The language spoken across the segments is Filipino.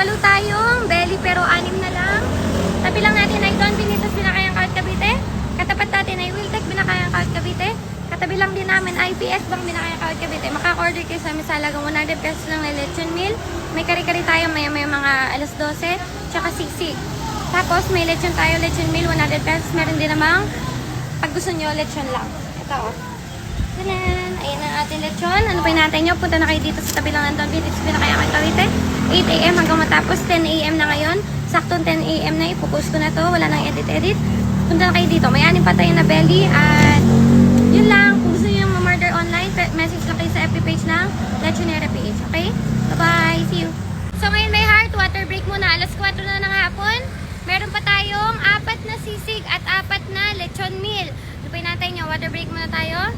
follow tayong belly pero 6 na lang. Tabi lang natin ay Don Benitos Binakayang Kahit Cavite. Katapat natin ay Wiltec Binakayang Kahit Cavite. Katabi lang din namin IPS Bang Binakayang Kahit Cavite. Makaka-order kayo sa amin sa halagang 100 pesos lang na lechon meal. May kari-kari tayo, may mga alas 12, tsaka siksik. Tapos may lechon tayo, lechon meal, 100 pesos. Meron din namang, pag gusto nyo, lechon lang. Ito o. Tanan! Ayan ang ating lechon. Ano pa hinatay nyo? Punta na kayo dito sa tabi lang ng Don Benitos Binakayang Kahit Cavite. 8 AM hanggang matapos, 10 AM na ngayon. Saktong 10 AM na, ipopost ko na to. Wala nang edit-edit. Punta na kayo dito. May 6 pa tayo na belly. At yun lang. Kung gusto nyo yung ma-murder online, message lang kayo sa FB page ng Lechonera PH. Okay? Bye-bye. See you. So ngayon may heart. Water break muna. Alas 4 na ng hapon. Meron pa tayong 4 na sisig at 4 na lechon meal. Lupay natin nyo. Water break muna tayo.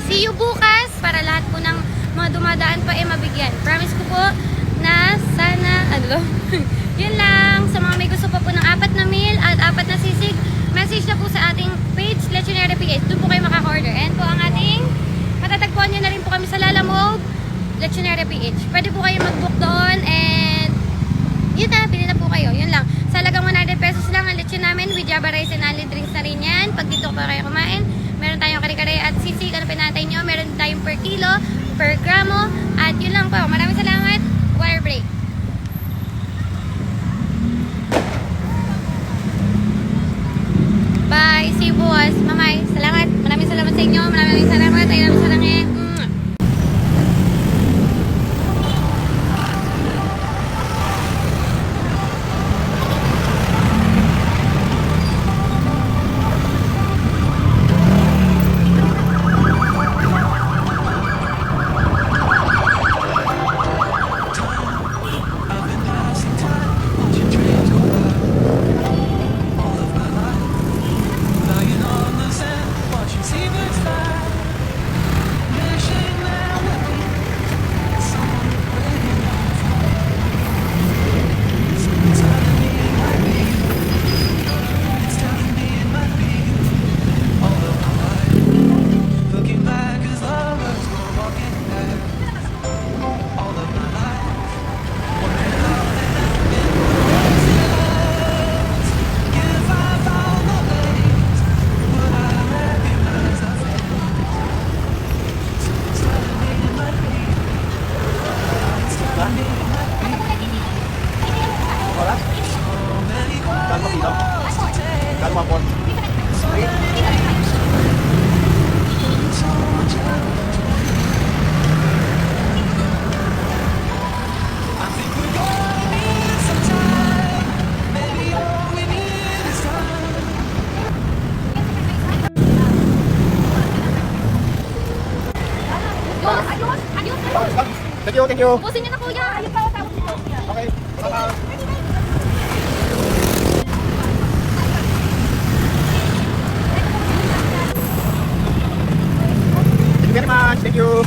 See you bukas para lahat po ng mga dumadaan pa mabigyan. Promise ko po na sana, yun lang. Sa mga may gusto pa po ng 4 na meal at 4 na sisig, message na po sa ating page, Lechonera PH. Doon po kayo makaka-order. And po ang ating, matatagpuan nyo na rin po kami sa Lalamove, Lechonera PH. Pwede po kayo mag-book doon and yun na, pili na po kayo. Yun lang. Sa halagang 100 pesos lang ang lechon namin with Java rice and only drinks na rin yan. Pag dito pa kayo kumain, meron tayong kare-kare at sisig. Ano pinatay nyo? Meron tayong per kilo, per gramo. At yun lang po. Maraming salamat. Water break. Bye. See you bukas. Mamay. Salamat. Maraming salamat sa inyo. Maraming salamat. Ay namin sa langit. Thank you. Pusin nyo na kuya. Ayun pa. Tawag nyo. Okay. Thank you very much. Thank you.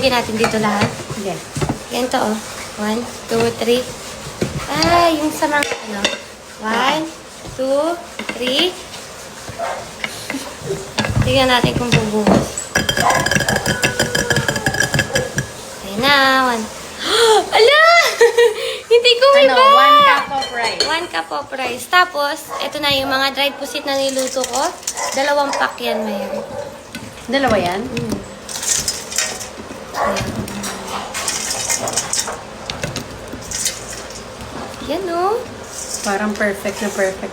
Ilagay natin dito lahat. Yes. Yan to, oh. 1, 2, 3. Ay, yung sa mga, ano. 1, 2, 3. Tingnan natin kung bubuhos. Ayan na, 1. Ala! Hindi ko may Ano, ba? 1 cup of rice. 1 cup of rice. Tapos, ito na yung mga dried pusit na niluto ko. 2 pack yan, mayroon. Dalawa yan? Ayan. Yan, oh. Parang perfect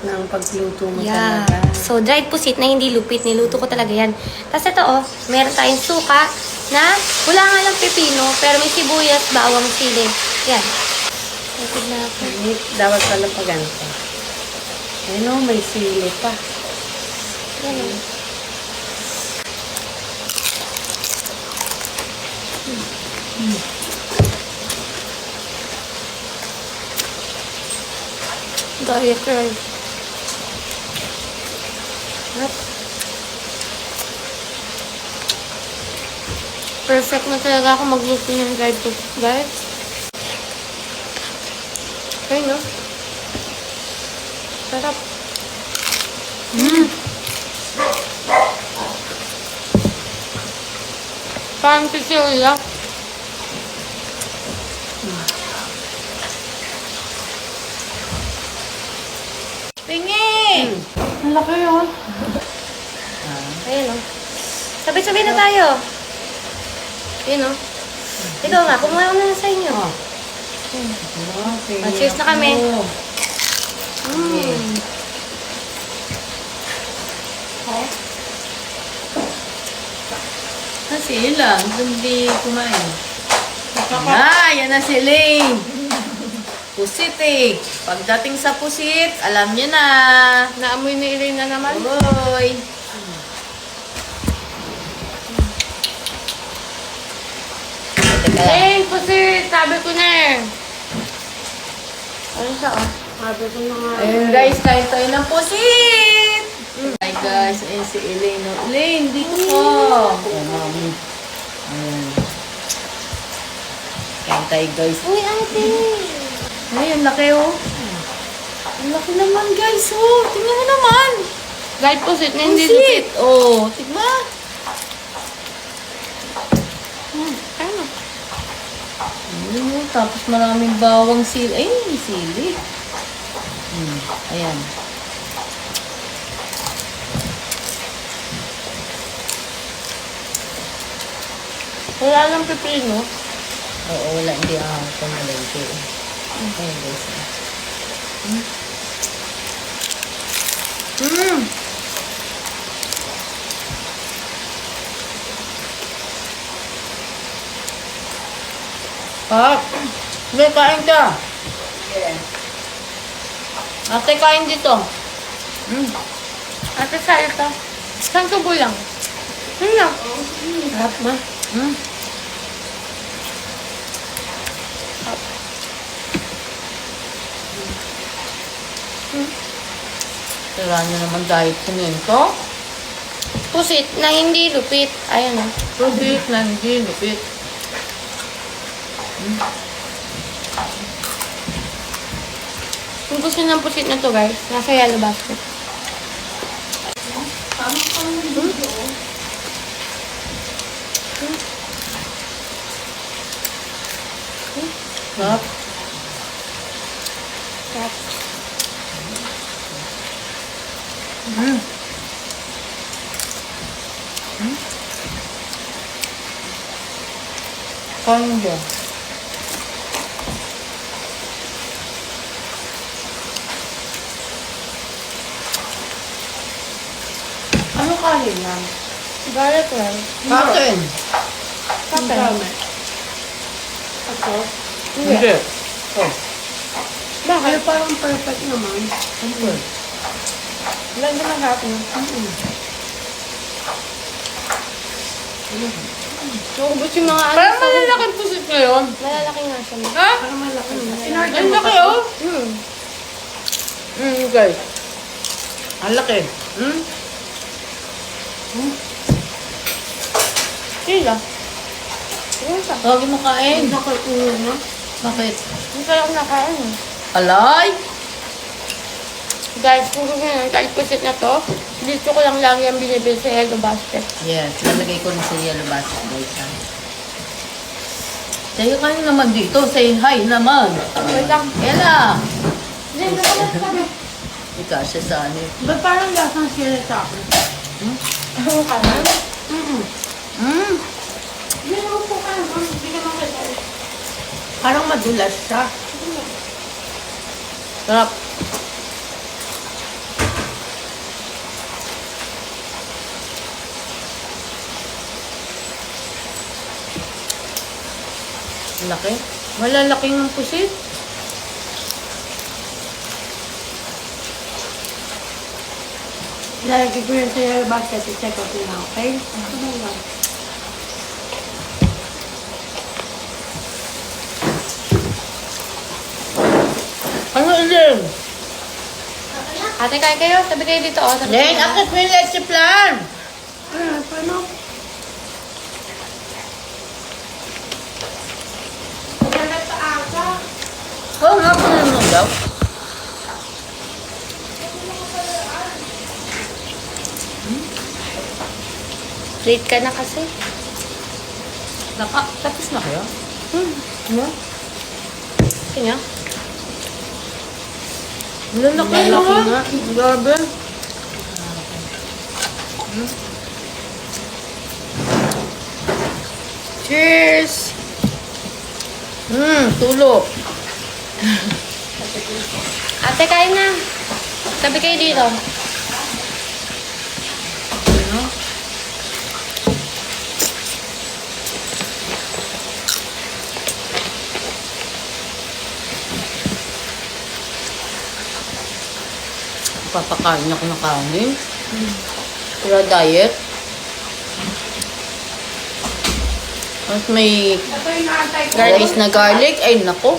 na ang pagluto mo Yeah. talaga. So, dried pusit na hindi lupit. Niluto ko talaga yan. Tapos ito, oh, meron tayong suka na wala nga lang pepino, pero may sibuyas, bawang, sili. Yan. Ito na ako. Ay, dapat pala pa ganito. Ayun o, may sili pa. Yan, oh. Diet rice. Yep. Perfect na talaga ako magluto ng dried pusit, guys. Ayun, no? Sarap. Parang sisiya. Pingi! Ang laki yun. Ayun, no? Sabay-sabay na tayo. Ayun, no? Ikaw nga, kumuha ko na sa inyo. Okay. Cheers na kami. Kasi yun lang, hindi kumain. Yan na si Lane. Pusit eh. Pagdating sa pusit, alam niyo na. Naamoy ni Elaine na naman. Uy. Elaine, pusit! Sabi ko na eh. Ano siya, oh? Sabi ko na nga. Ayun guys, kain tayo ng pusit. Hi guys, ayun si Elaine. Elaine, dito ko. Oh, mami. Ayan. Kain tayo guys. Uy, ate! Ay, ang laki oh. Ang laki naman guys oh. Tingnan mo naman. Guide pusit na hindi Pusit. Oh, tignan. Ano? Ayun, tapos maraming bawang sili. Ay, may sili. Ayan. Wala lang pepino. Oo, wala. Hindi ako pumalengke. Ayan guys. Ah, may kain ka. Ate, kain dito. Ate, sa'yo to. Saan tubo lang? Ano lang? Harap ma. Tira na naman diet ko nito. Pusit na hindi lupit. Ayan, oh. Pusit na hindi lupit. Kung gusto ng pusit na to, guys, nasa yellow basket. Sarap. Sarap. Kain dyan. Ano kanin yan? Garlic rice. Kain. Kanin. Ako? Hindi. Oh. Bakit? Parang perfect naman. Okay. Ilan naman hapon? Naubos yung mga ano. Parang malalaking pusit ngayon. Malalaki nga siya. Ha? Parang malaki. Ang laki oh. Guys. Ang laki. Sila. Huwag mo kain. Hindi ko ulo na. Bakit? Hindi ko lang nakain. Alay! Guys, kung gusto nyo ng kalpusit na to, dito ko lang lagi ang binibili sa Ego Basket. Yes, nalagay ko na sa yellow basket, guys. Ha? Tayo kayo naman dito. Say hi naman. Wait lang. Ella! Hindi, hindi ko lang sabi. Ika siya sa ano. Ba't parang lasang sila sa akin? Ano ka na? Mm. Hindi naman po ka naman. Hindi ka naman kasi. Parang madulas siya. Sarap. Laki. Malalaking ng pusit. Lalagay ko yun sa Ego Basket. I-check out nila, okay? Ano ilim? Ate, kaya kayo? Sabi kayo dito, oh. Sabi Len, kayo. akit mo yung leche plan. Paano? Oo nga, kunin mo daw. Late ka na kasi. Tapos na kayo? Ano? Kanya? Malalaki Malalaki nga. nga. Grabe. Cheers! Tulo. Ate, kain na. Sabi kayo dito. Ano? Papakain ako ng kanin. Para diet. At may Ito yung naantay ko. garlic na garlic. Ay, nako.